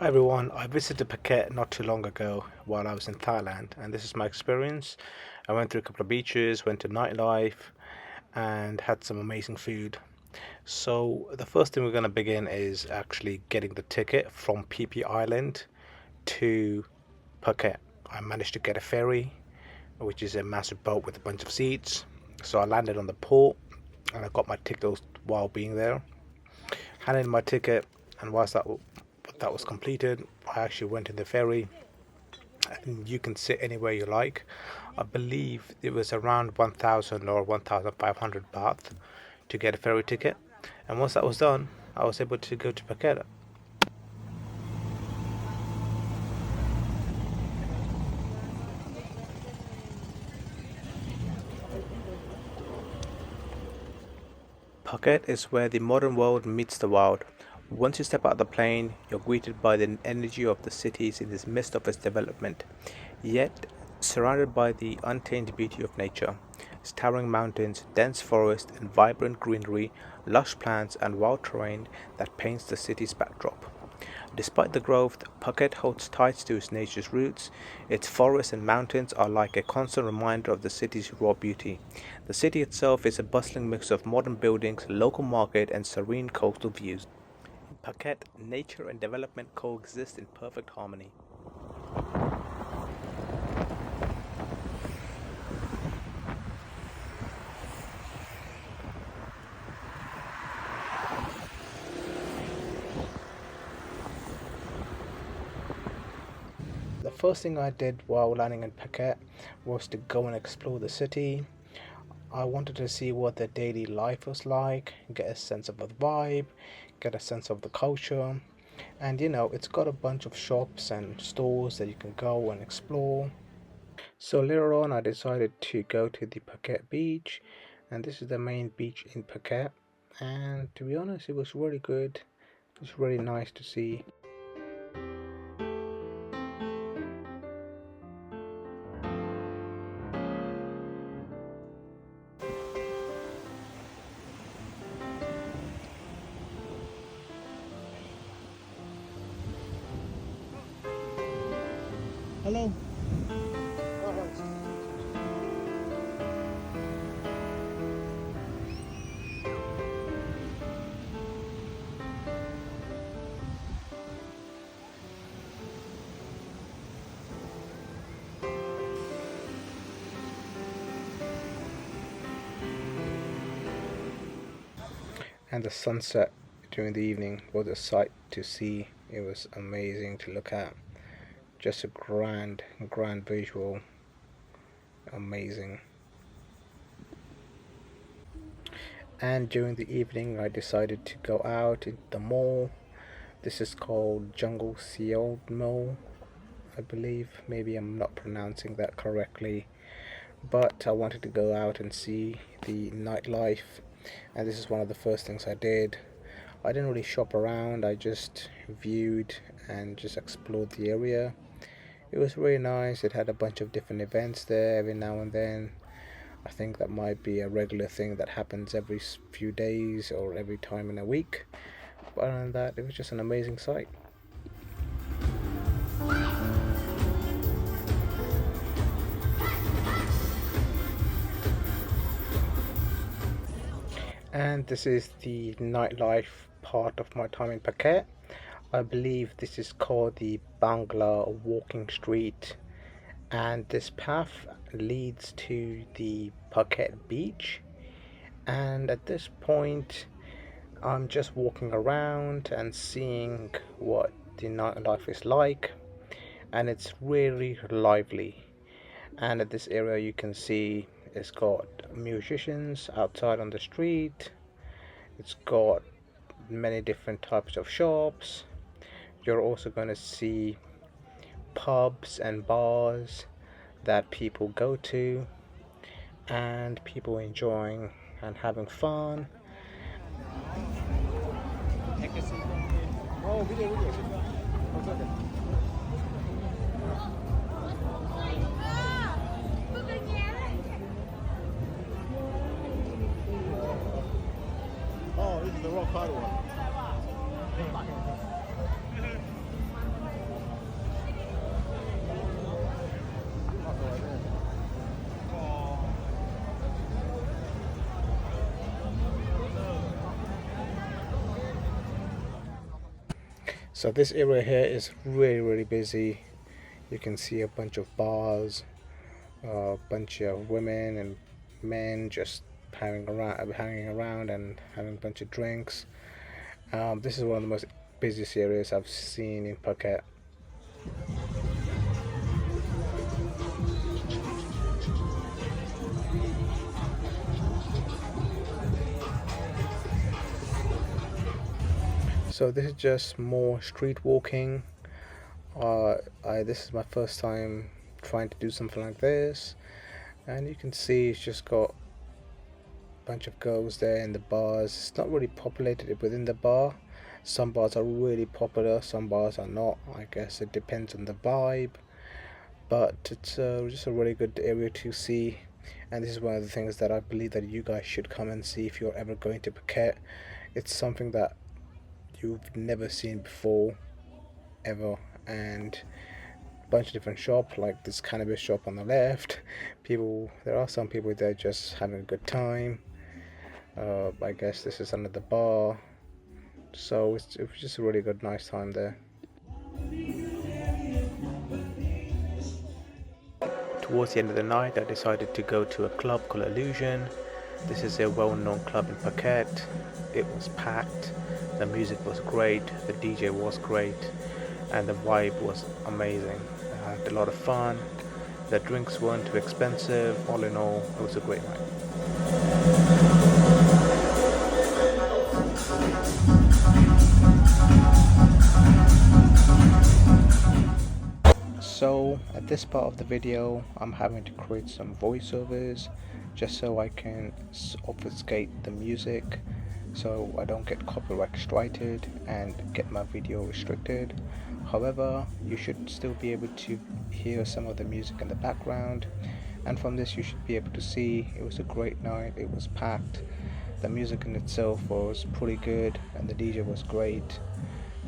Hi everyone, I visited Phuket not too long ago while I was in Thailand, and this is my experience. I went through a couple of beaches, went to Nightlife, and had some amazing food. So, the first thing we're going to begin is actually getting the ticket from PP Island to Phuket. I managed to get a ferry, which is a massive boat with a bunch of seats. So, I landed on the port and I got my ticket while being there. Handed in my ticket, and whilst that was completed, I actually went in the ferry, and you can sit anywhere you like. I believe it was around 1,000 or 1,500 baht to get a ferry ticket, and once that was done, I was able to go to Phuket. Phuket is where the modern world meets the wild. Once you step out of the plane, you're greeted by the energy of the cities in the midst of its development, yet surrounded by the untamed beauty of nature. Its towering mountains, dense forest, and vibrant greenery, lush plants, and wild terrain that paints the city's backdrop. Despite the growth, Phuket holds tight to its nature's roots. Its forests and mountains are like a constant reminder of the city's raw beauty. The city itself is a bustling mix of modern buildings, local market, and serene coastal views. In Phuket, nature and development coexist in perfect harmony. The first thing I did while landing in Phuket was to go and explore the city. I wanted to see what their daily life was like, get a sense of the vibe, get a sense of the culture. And it's got a bunch of shops and stores that you can go and explore. So later on, I decided to go to the Phuket beach, and this is the main beach in Phuket. And to be honest, it was really good. It was really nice to see. Hello. And the sunset during the evening was a sight to see. It was amazing to look at. Just a grand visual. Amazing. And during the evening, I decided to go out into the mall. This is called Jungle Seal Mall, I believe. Maybe I'm not pronouncing that correctly, but I wanted to go out and see the nightlife, and this is one of the first things I did. I didn't really shop around, I just viewed and just explored the area. It was really nice. It had a bunch of different events there every now and then. I think that might be a regular thing that happens every few days or every time in a week. But other than that, it was just an amazing sight. And this is the nightlife part of my time in Phuket. I believe this is called the Bangla Walking Street, and this path leads to the Phuket beach. And at this point, I'm just walking around and seeing what the nightlife is like, and it's really lively. And at this area, you can see it's got musicians outside on the street, it's got many different types of shops. You're also going to see pubs and bars that people go to, and people enjoying and having fun. Oh, this is the wrong card one. So this area here is really busy. You can see a bunch of bars, a bunch of women and men just hanging around and having a bunch of drinks. This is one of the most busiest areas I've seen in Phuket. So this is just more street walking. This is my first time trying to do something like this, and you can see it's just got a bunch of girls there in the bars. It's not really populated within the bar. Some bars are really popular, some bars are not. I guess it depends on the vibe, but it's just a really good area to see. And this is one of the things that I believe that you guys should come and see if you're ever going to Phuket. It's something that you've never seen before, ever. And a bunch of different shops, like this cannabis shop on the left. There are some people there just having a good time. I guess this is another bar. So it was just a really good, nice time there. Towards the end of the night, I decided to go to a club called Illusion. This is a well-known club in Phuket. It was packed. The music was great. The DJ was great. And the vibe was amazing. I had a lot of fun. The drinks weren't too expensive. All in all, it was a great night. So at this part of the video, I'm having to create some voiceovers just so I can obfuscate the music so I don't get copyright strited and get my video restricted. However, you should still be able to hear some of the music in the background, and from this you should be able to see it was a great night. It was packed. The music in itself was pretty good and the DJ was great,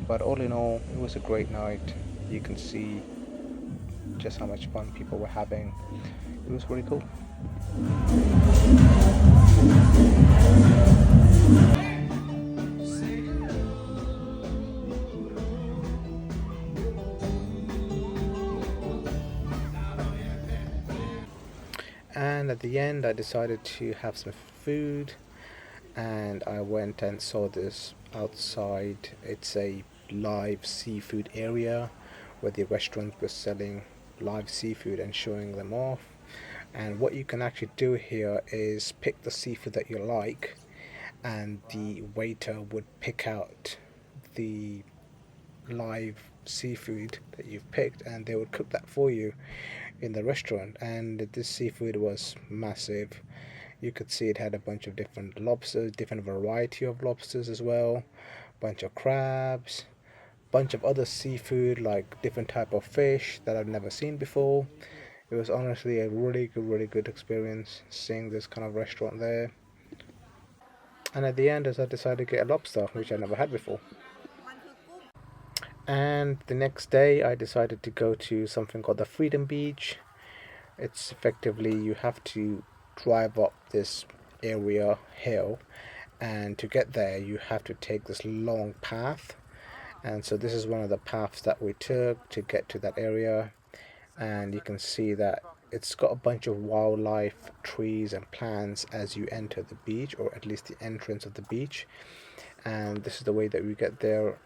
but all in all it was a great night. You can see just how much fun people were having. It was really cool. And at the end I decided to have some food, and I went and saw this outside. It's a live seafood area where the restaurant was selling live seafood and showing them off. And what you can actually do here is pick the seafood that you like, and the waiter would pick out the live seafood that you've picked and they would cook that for you in the restaurant. And this seafood was massive. You could see it had a bunch of different lobsters, different variety of lobsters as well, bunch of crabs, bunch of other seafood, like different type of fish that I've never seen before. It was honestly a really good experience seeing this kind of restaurant there. And at the end, as I decided to get a lobster, which I never had before. And the next day I decided to go to something called the Freedom Beach. It's effectively, you have to drive up this area hill, and to get there you have to take this long path. And so this is one of the paths that we took to get to that area. And you can see that it's got a bunch of wildlife, trees and plants as you enter the beach, or at least the entrance of the beach. And this is the way that we get there.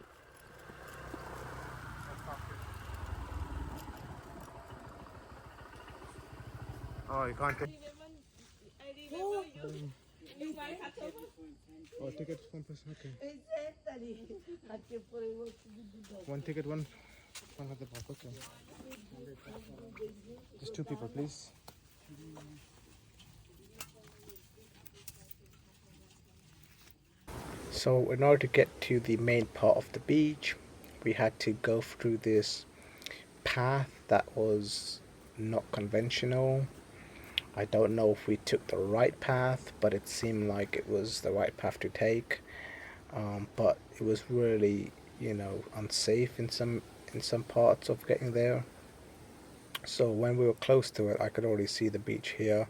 Oh, you can't take. Oh, ticket one person. Okay. One ticket, one at the back. Okay. Just two people, please. So in order to get to the main part of the beach, we had to go through this path that was not conventional. I don't know if we took the right path, but it seemed like it was the right path to take. But it was really, unsafe in some parts of getting there. So when we were close to it, I could already see the beach here,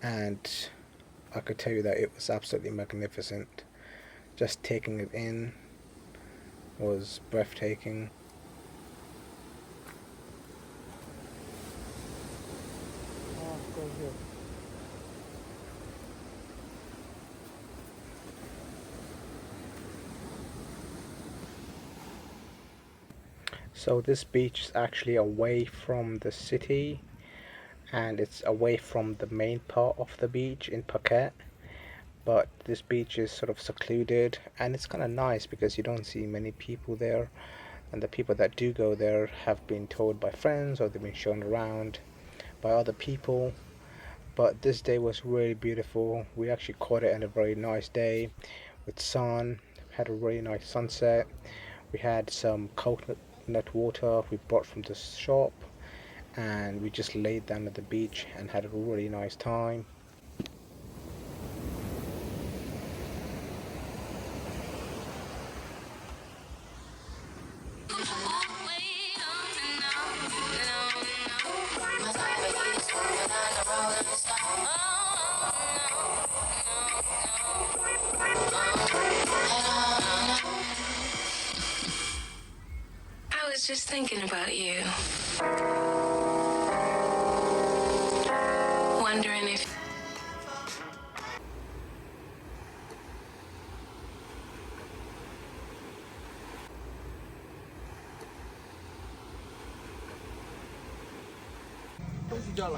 and I could tell you that it was absolutely magnificent. Just taking it in was breathtaking. So this beach is actually away from the city, and it's away from the main part of the beach in Phuket. But this beach is sort of secluded, and it's kind of nice because you don't see many people there, and the people that do go there have been told by friends or they've been shown around by other people. But this day was really beautiful. We actually caught it on a very nice day with sun, had a really nice sunset. We had some coconut water we bought from the shop, and we just laid down at the beach and had a really nice time. I was just thinking about you. Wondering if.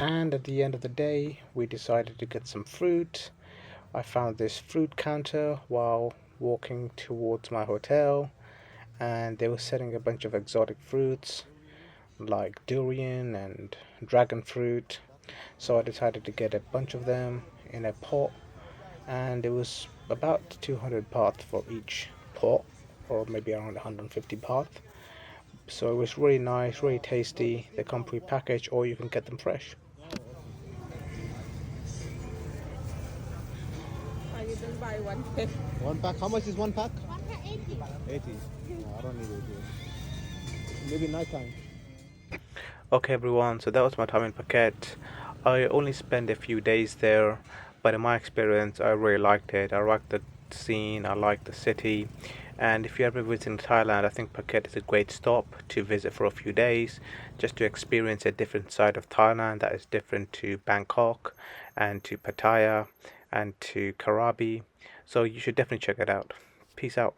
And at the end of the day, we decided to get some fruit. I found this fruit counter while walking towards my hotel, and they were selling a bunch of exotic fruits like durian and dragon fruit. So I decided to get a bunch of them in a pot, and it was about 200 baht for each pot, or maybe around 150 baht. So it was really nice, really tasty. They come pre-packaged, or you can get them fresh. You don't buy one pack. One pack. How much is one pack? One pack 80. 80. No, I don't need 80. Maybe night time. Okay, everyone, so that was my time in Phuket. I only spent a few days there, but in my experience, I really liked it. I liked the scene, I liked the city, and if you're ever visiting Thailand, I think Phuket is a great stop to visit for a few days, just to experience a different side of Thailand that is different to Bangkok and to Pattaya and to Krabi. So you should definitely check it out. Peace out.